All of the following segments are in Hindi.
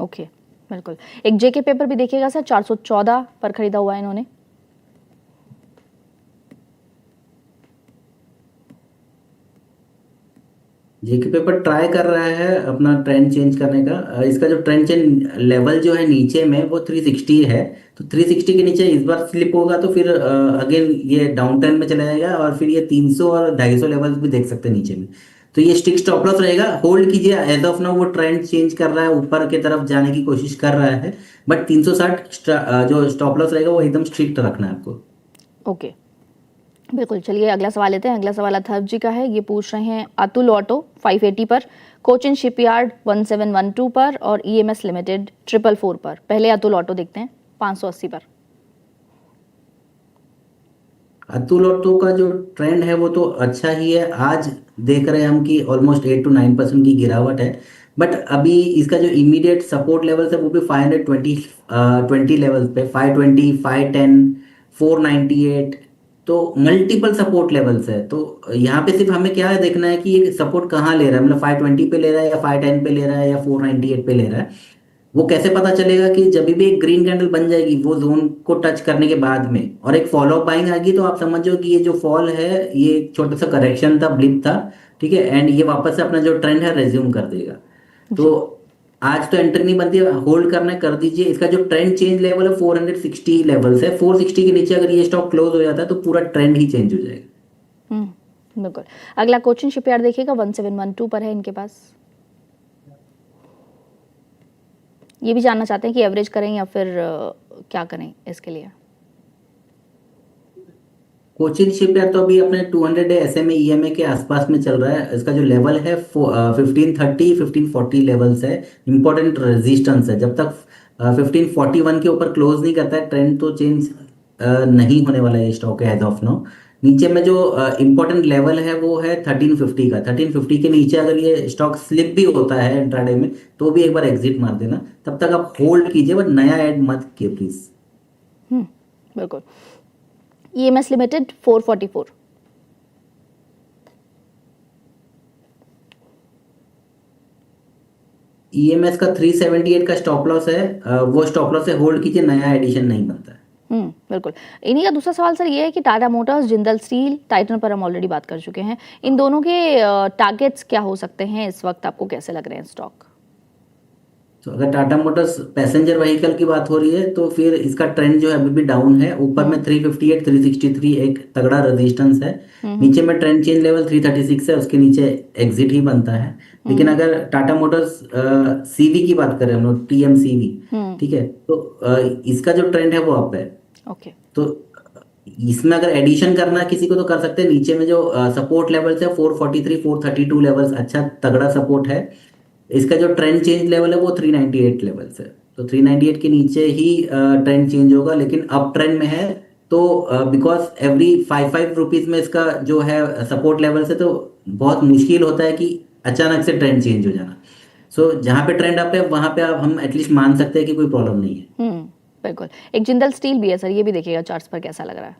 ओके, बिल्कुल। एक जेके पेपर भी देखिएगा सर, 414 पर खरीदा हुआ है इन्होंने। जीके पेपर ट्राई कर रहा है अपना ट्रेंड चेंज करने का। इसका जो ट्रेंड चेंज लेवल जो है नीचे में वो 360 है। तो 360 के नीचे इस बार स्लिप होगा तो फिर अगेन ये डाउन ट्रेंड में चला जाएगा, और फिर ये 300 और 250 लेवल्स भी देख सकते हैं नीचे में। तो ये स्टिक स्टॉप लॉस रहेगा, होल्ड कीजिए। एज ऑफ नाउ वो ट्रेंड चेंज कर रहा है, ऊपर की तरफ जाने की कोशिश कर रहा है, बट 360 जो स्टॉप लॉस रहेगा वो एकदम स्ट्रिक्ट रखना है आपको। ओके, बिल्कुल। चलिए अगला सवाल लेते हैं। अगला सवाल अथर्व जी का है। ये पूछ रहे हैं अतुल ऑटो 580 पर, कोचिन शिपयार्ड 1712 पर और ईएमएस लिमिटेड 444 पर। पहले अतुल ऑटो देखते हैं 580 पर। अतुल ऑटो का जो ट्रेंड है वो तो अच्छा ही है। आज देख रहे हैं हम कि ऑलमोस्ट 8 to 9% की गिरावट है, बट अभी इसका जो इमीडिएट सपोर्ट लेवल्स है वो भी 520 लेवल्स पे, 520, 510, 498। तो मल्टीपल सपोर्ट लेवल्स है। तो यहाँ पे सिर्फ हमें क्या देखना है कि ये सपोर्ट कहाँ ले रहा है, मतलब 520 पे ले रहा है या 510 पे ले रहा है या 498 पे ले रहा है। वो कैसे पता चलेगा? कि जब भी एक ग्रीन कैंडल बन जाएगी वो जोन को टच करने के बाद में, और एक फॉलो अप बाइंग आएगी, तो आप समझो कि ये जो फॉल है ये एक छोटा सा करेक्शन था, ब्लिप था, ठीक है, एंड ये वापस से अपना जो ट्रेंड है रेज्यूम कर देगा। तो जी, आज तो एंटर नहीं बनती है, होल्ड करना है, कर दीजिए। इसका जो ट्रेंड चेंज लेवल है 460 लेवल्स है। 460 के नीचे अगर ये स्टॉक क्लोज हो जाता है तो पूरा ट्रेंड ही चेंज हो जाएगा। बिल्कुल। अगला कोचिन शिपयार्ड देखिएगा 1712 पर है इनके पास। ये भी जानना चाहते हैं कि एवरेज करें या फिर क्या करें इसके लिए। कोचिन शिपयार्ड तो अभी अपने 200 डे SMA EMA के आसपास में चल रहा है। इसका जो लेवल है 1530 1540 लेवल्स है, इंपॉर्टेंट रेजिस्टेंस है। जब तक 1541 के ऊपर क्लोज नहीं करता है ट्रेंड, तो चेंज नहीं होने वाला है ये स्टॉक एज ऑफ नाउ। नीचे में जो इंपॉर्टेंट लेवल है वो है 1350 का। 1350 के नीचे अगर ये स्टॉक स्लिप भी होता है इंट्राडे में तो भी एक बार एग्जिट मार देना। तब तक आप होल्ड कीजिए, बट नया ऐड मत कीजिए प्लीज। बिल्कुल। EMS limited 444। EMS का 378 का स्टॉप लॉस है। वो स्टॉप लॉस से होल्ड कीजिए, नया एडिशन नहीं बनता है। बिल्कुल। इन्हीं का दूसरा सवाल सर ये है कि Tata Motors, Jindal steel, Titan पर हम ऑलरेडी बात कर चुके हैं। इन दोनों के टारगेट्स क्या हो सकते हैं इस वक्त, आपको कैसे लग रहे हैं स्टॉक? तो अगर टाटा मोटर्स पैसेंजर व्हीकल की बात हो रही है तो फिर इसका ट्रेंड जो है अभी भी डाउन है। ऊपर में 358 363 एक तगड़ा रेजिस्टेंस है। नीचे में ट्रेंड चेंज लेवल 336 है, उसके नीचे एग्जिट ही बनता है। लेकिन अगर टाटा मोटर्स सीवी की बात करें हम लोग, TMCV, ठीक है, तो इसका जो ट्रेंड है वो अप है। ओके। तो इसमें अगर एडिशन करना है किसी को तो कर सकते हैं। नीचे में जो सपोर्ट लेवल्स है 443 432 लेवल्स, अच्छा तगड़ा सपोर्ट है। इसका जो ट्रेंड चेंज लेवल है वो 398 लेवल्स है। तो 398 के नीचे ही ट्रेंड चेंज होगा, लेकिन अप ट्रेंड में है। तो बिकॉज एवरी 5 5 रुपीज में इसका जो है सपोर्ट लेवल से, तो बहुत मुश्किल होता है कि अचानक से ट्रेंड चेंज हो जाना। सो जहाँ पे ट्रेंड अप है वहाँ पे आप हम एटलीस्ट मान सकते हैं कि कोई प्रॉब्लम नहीं है। बिल्कुल। एक जिंदल स्टील भी है सर, ये भी देखिएगा चार्ट्स पर कैसा लग रहा है।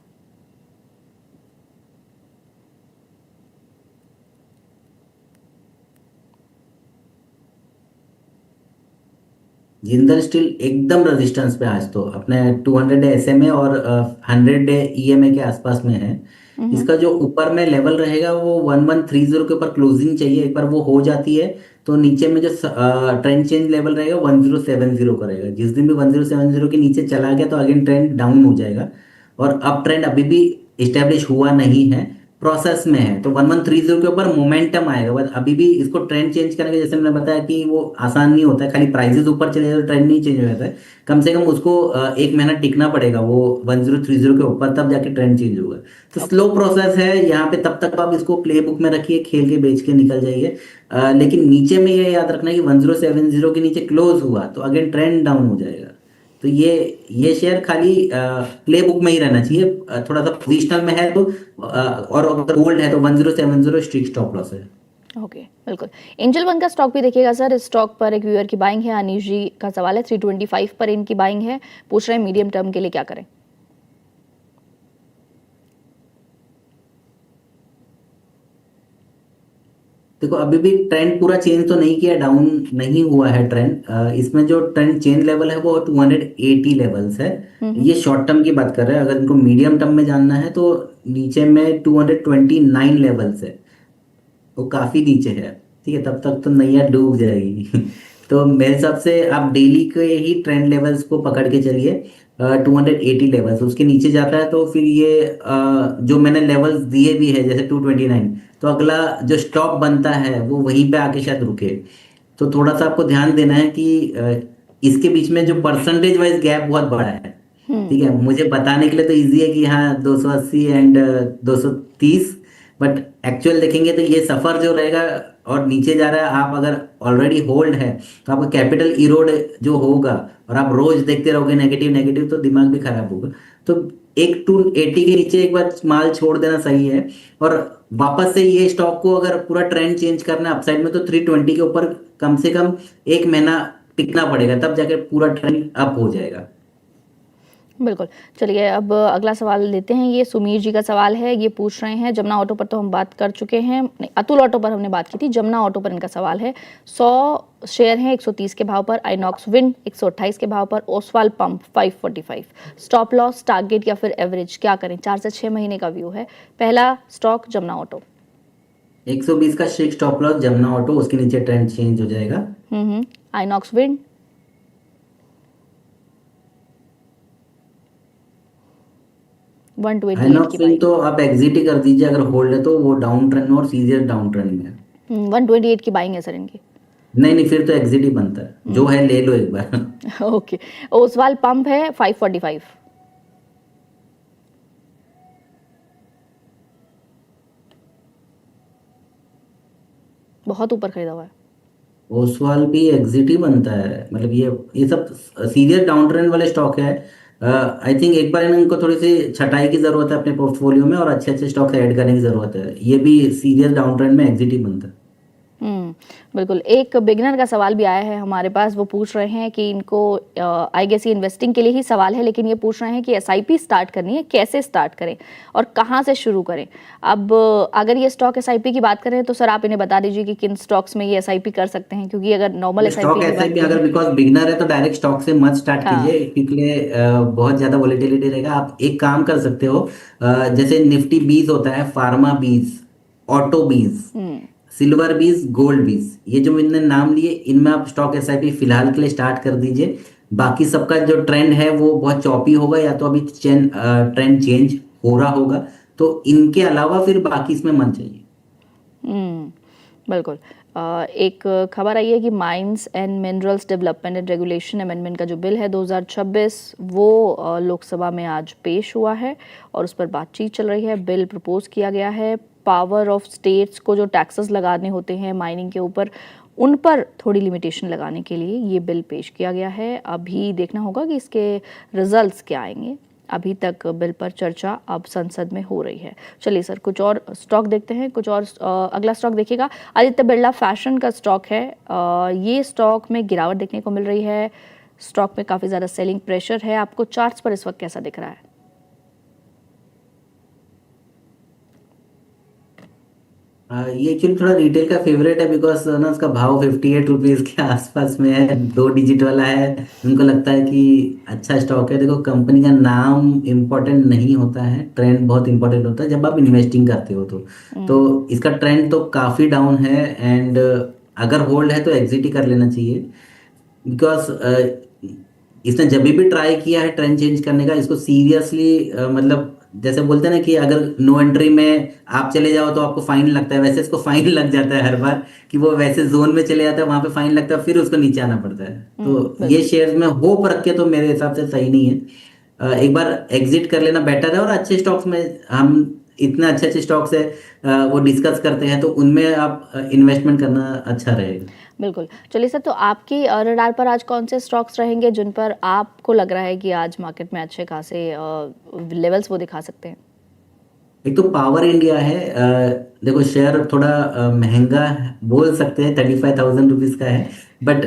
जिंदल स्टील एकदम रेजिस्टेंस पे आज तो अपने 200 डे SMA और 100 डे EMA के आसपास में है। इसका जो ऊपर में लेवल रहेगा वो 1130 के ऊपर क्लोजिंग चाहिए। एक बार वो हो जाती है तो नीचे में जो ट्रेंड चेंज लेवल रहेगा 1070 का रहेगा। जिस दिन भी 1070 के नीचे चला गया तो अगेन ट्रेंड डाउन हो जाएगा। और अब ट्रेंड अभी भी इस्टेब्लिश हुआ नहीं है, प्रोसेस में है। तो 1130 के ऊपर मोमेंटम आएगा, बट अभी भी इसको ट्रेंड चेंज करने के, जैसे मैंने बताया कि वो आसान नहीं होता है। खाली प्राइसेस ऊपर चले जाए तो ट्रेंड नहीं चेंज हो जाता है। कम से कम उसको एक महीना टिकना पड़ेगा वो 1030 के ऊपर, तब जाके ट्रेंड चेंज होगा। तो ओके। स्लो प्रोसेस है यहाँ पे। तब तक आप इसको प्ले बुक में रखिए, खेल के बेच के निकल जाइए। लेकिन नीचे में ये याद रखना कि 1070 के नीचे क्लोज हुआ तो अगेन ट्रेंड डाउन हो जाएगा। तो ये शेयर खाली प्ले बुक में ही रहना चाहिए। थोड़ा सा पोजिशनल में है तो और अगर होल्ड है तो 1070 स्ट्रिक्ट स्टॉप लॉस है। ओके, बिल्कुल। एंजल वन का स्टॉक भी देखिएगा सर। इस स्टॉक पर एक व्यूअर की बाइंग है, अनीश जी का सवाल है। 325 पर इनकी बाइंग है, पूछ रहे हैं मीडियम टर्म के लिए क्या करें। देखो अभी भी ट्रेंड पूरा चेंज तो नहीं किया, डाउन नहीं हुआ है ट्रेंड। इसमें जो ट्रेंड चेंज लेवल है वो 280 लेवल्स है। हम्म। ये शॉर्ट टर्म की बात कर रहे हैं, अगर इनको मीडियम टर्म में जानना है तो नीचे में 229 लेवल्स है, वो काफी नीचे है। ठीक है, तब तक तो नैया डूब जाएगी। तो मेरे हिसाब से आप डेली के ही ट्रेंड लेवल्स को पकड़ के चलिए। 280 लेवल्स, उसके नीचे जाता है तो फिर ये जो मैंने लेवल्स दिए भी है जैसे 229, तो अगला जो स्टॉप बनता है वो वहीं पे आके शायद रुके। तो थोड़ा सा आपको ध्यान देना है कि इसके बीच में जो परसेंटेज वाइज गैप बहुत बड़ा है। हम्म। ठीक है, मुझे बताने के लिए तो इजी है कि हाँ 280 एंड 230, बट एक्चुअल देखेंगे तो ये सफर जो रहेगा और नीचे जा रहा है, आप अगर ऑलरेडी होल्ड है तो आपका कैपिटल इरोड जो होगा, और आप रोज देखते रहोगे नेगेटिव नेगेटिव, तो दिमाग भी खराब होगा। तो एक 280 के नीचे एक बार माल छोड़ देना सही है। और वापस से ये स्टॉक को अगर पूरा ट्रेंड चेंज करना है अपसाइड में, तो 320 के ऊपर कम से कम एक महीना टिकना पड़ेगा, तब जाके पूरा ट्रेंड अप हो जाएगा। बिल्कुल। चलिए अब अगला सवाल लेते हैं। ये सुमीर जी का सवाल है, ये पूछ रहे हैं, जमुना ऑटो पर तो हम बात कर चुके हैं, नहीं अतुल ऑटो पर हमने बात की थी, जमुना ऑटो पर इनका सवाल है। 100 शेयर हैं 130 के भाव पर, आइनॉक्स विंड 128 के भाव पर, Oswal pump 545। Stop loss, target या फिर एवरेज क्या करें? 4 से 6 महीने का व्यू है। पहला स्टॉक जमुना ऑटो। 120 का strict stop loss Jamuna auto, उसके नीचे ट्रेंड चेंज हो जाएगा। आइनॉक्स विंड 128 की आइनॉक्स बाइंग। तो आप एग्जिट ही कर दीजिए, अगर होल्ड है तो वो डाउन ट्रेंड में और सीरियस डाउन ट्रेंड में है। 128 की बाइंग है सर इनकी। नहीं नहीं, फिर तो एग्जिट ही बनता है, जो है ले लो एक बार। ओके। ओसवाल पंप है 545। बहुत ऊपर खरीदा हुआ है। ओसवाल भी एग्जिट ही बनता है, मतलब ये सब सीरियस डाउन ट्रेंड वाले स्टॉक है। आई थिंक एक बार इनको थोड़ी सी छटाई की जरूरत है अपने पोर्टफोलियो में, और अच्छे अच्छे स्टॉक ऐड करने की जरूरत है। ये भी सीरियस डाउन ट्रेंड में एग्जिट ही बनता है। बिल्कुल। एक बिगिनर का सवाल भी आया है हमारे पास, वो पूछ रहे हैं कि इनको आई गेस ये इन्वेस्टिंग के लिए ही सवाल है, लेकिन ये पूछ रहे हैं कि एसआईपी स्टार्ट करनी है, कैसे स्टार्ट करें और कहाँ से शुरू करें? अब अगर ये स्टॉक एसआईपी की बात करें तो सर आप इन्हें बता दीजिए कि किन स्टॉक्स में ये एसआईपी कर सकते हैं, क्योंकि अगर नॉर्मल स्टॉक एसआईपी की बात एसआईपी करें। अगर बिकॉज बिगनर है तो डायरेक्ट स्टॉक से मत स्टार्ट हाँ। कीजिए, क्योंकि बहुत ज्यादा वोलेटिलिटी रहेगा। आप एक काम कर सकते हो, जैसे निफ्टी 20 होता है, फार्मा 20, ऑटो 20, सिल्वर 20, गोल्ड 20, ये जो मैंने नाम लिए, इनमें आप स्टॉक एसआईपी फिलहाल के लिए स्टार्ट कर दीजिए। बाकी सबका जो ट्रेंड है वो बहुत चॉपी होगा, या तो अभी ट्रेंड चेंज हो रहा होगा, तो इनके अलावा फिर बाकी इसमें मन चाहिए। बिल्कुल। एक खबर आई है कि mines and minerals development and regulation amendment का जो बिल है 2026, वो लोकसभा में आज पेश हुआ है और उस पर बातचीत चल रही है। बिल प्रपोज किया गया है, पावर ऑफ स्टेट्स को जो टैक्सेस लगाने होते हैं माइनिंग के ऊपर, उन पर थोड़ी लिमिटेशन लगाने के लिए ये बिल पेश किया गया है। अभी देखना होगा कि इसके रिजल्ट्स क्या आएंगे। अभी तक बिल पर चर्चा अब संसद में हो रही है। चलिए सर कुछ और स्टॉक देखते हैं, कुछ और अगला स्टॉक देखिएगा। आदित्य बिरला फैशन का स्टॉक है। ये स्टॉक में गिरावट देखने को मिल रही है, स्टॉक में काफ़ी ज़्यादा सेलिंग प्रेशर है। आपको चार्ट्स पर इस वक्त कैसा दिख रहा है? ये एक्चुअली थोड़ा रिटेल का फेवरेट है, बिकॉज ना उसका भाव 58 रुपीज के आसपास में है, 2 डिजिट वाला है। उनको लगता है कि अच्छा स्टॉक है। देखो कंपनी का नाम इम्पोर्टेंट नहीं होता है, ट्रेंड बहुत इंपॉर्टेंट होता है जब आप इन्वेस्टिंग करते हो तो इसका ट्रेंड तो काफ़ी डाउन है, एंड अगर होल्ड है तो एग्जिट ही कर लेना चाहिए। बिकॉज इसने जब भी ट्राई किया है ट्रेंड चेंज करने का, इसको सीरियसली मतलब जैसे बोलते हैं ना कि अगर नो एंट्री में आप चले जाओ तो आपको फाइन लगता है, वैसे इसको फाइन लग जाता है हर बार कि वो वैसे जोन में चले जाता है, वहां पे फाइन लगता है, फिर उसको नीचे आना पड़ता है। तो ये शेयर्स में होप रख के तो मेरे हिसाब से सही नहीं है। एक बार एग्जिट कर लेना बेटर है। और अच्छे स्टॉक्स में हम इतने अच्छे अच्छे स्टॉक्स है वो डिस्कस करते हैं, तो उनमें आप इन्वेस्टमेंट करना अच्छा रहेगा। बिल्कुल। चलिए सर, तो आपकी रडार पर आज कौन से स्टॉक्स रहेंगे जिन पर आपको लग रहा है कि आज मार्केट में अच्छे खासे लेवल्स वो दिखा सकते हैं? एक तो पावर इंडिया है। देखो शेयर थोड़ा महंगा बोल सकते हैं, 35,000 रुपीज का है, बट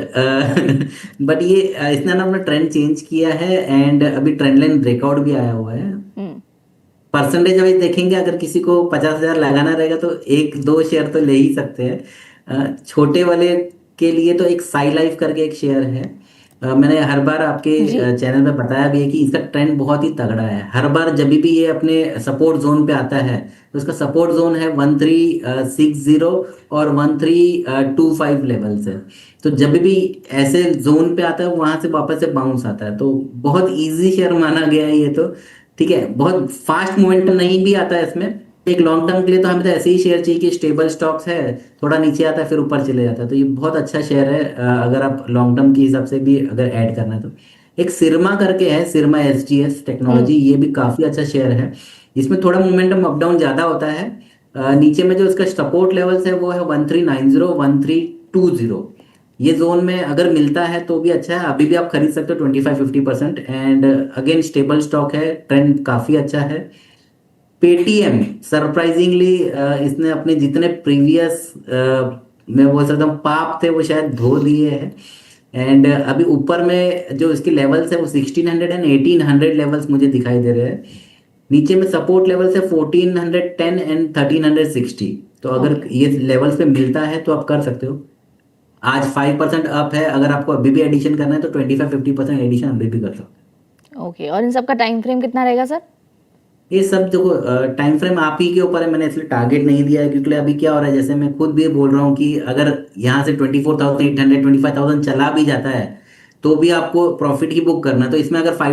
बट ये इसने ना अपना ट्रेंड चेंज किया है, एंड अभी ट्रेंड लाइन ब्रेकआउट भी आया हुआ है। परसेंटेज वाइज देखेंगे, अगर किसी को 50,000 लगाना रहेगा तो एक दो शेयर तो ले ही सकते हैं। छोटे वाले के लिए तो एक साई लाइफ करके एक शेयर है। मैंने हर बार आपके जी। चैनल पे बताया भी है कि इसका ट्रेंड बहुत ही तगड़ा है। हर बार जब भी ये अपने सपोर्ट जोन पे आता है तो इसका सपोर्ट जोन है 1360 और 1325 लेवल से। तो जब भी ऐसे जोन पे आता है वहां से वापस से बाउंस आता है, तो बहुत इजी शेयर माना गया है ये तो। ठीक है, बहुत फास्ट मोमेंट नहीं भी आता है इसमें। एक लॉन्ग टर्म के लिए तो हमें तो ऐसे ही शेयर चाहिए कि स्टेबल स्टॉक्स है, थोड़ा नीचे आता है फिर ऊपर चले जाता है, तो ये बहुत अच्छा शेयर है। अगर आप लॉन्ग टर्म के हिसाब से भी अगर ऐड करना है तो। एक सिरमा करके है, सिरमा SGS टेक्नोलॉजी, ये भी काफी अच्छा शेयर है। इसमें थोड़ा मोमेंटम अप डाउन ज्यादा होता है। नीचे में जो इसका सपोर्ट लेवल्स है वो है 1390 1320। ये जोन में अगर मिलता है तो भी अच्छा है, अभी भी आप खरीद सकते हो 25-50%। एंड अगेन स्टेबल स्टॉक है, ट्रेंड काफी अच्छा है। पेटीएम सरप्राइजिंगली इसने अपने जितने प्रीवियस मैं बोल सकता हूँ पाप थे वो शायद धो दिए हैं। एंड अभी ऊपर में जो इसके लेवल्स है वो 1600 एंड 1800 लेवल्स मुझे दिखाई दे रहे हैं। नीचे में सपोर्ट लेवल्स है 1410 एंड 1360। तो अगर ओके। ये लेवल्स पे मिलता है तो आप कर सकते हो। आज 5% अप है, अगर आपको अभी भी एडिशन करना है तो 25-50% एडिशन अभी भी कर सकते हो। ओके, और इन सब का टाइम फ्रेम कितना रहेगा सर? ये सब देखो टाइम फ्रेम आप ही के ऊपर है, मैंने इसलिए टारगेट नहीं दिया है क्योंकि अभी क्या हो रहा है, जैसे मैं खुद भी बोल रहा हूँ कि अगर यहाँ से 24,800 25,000 चला भी जाता है तो भी आपको प्रॉफिट ही बुक करना है। तो इसमें अगर 5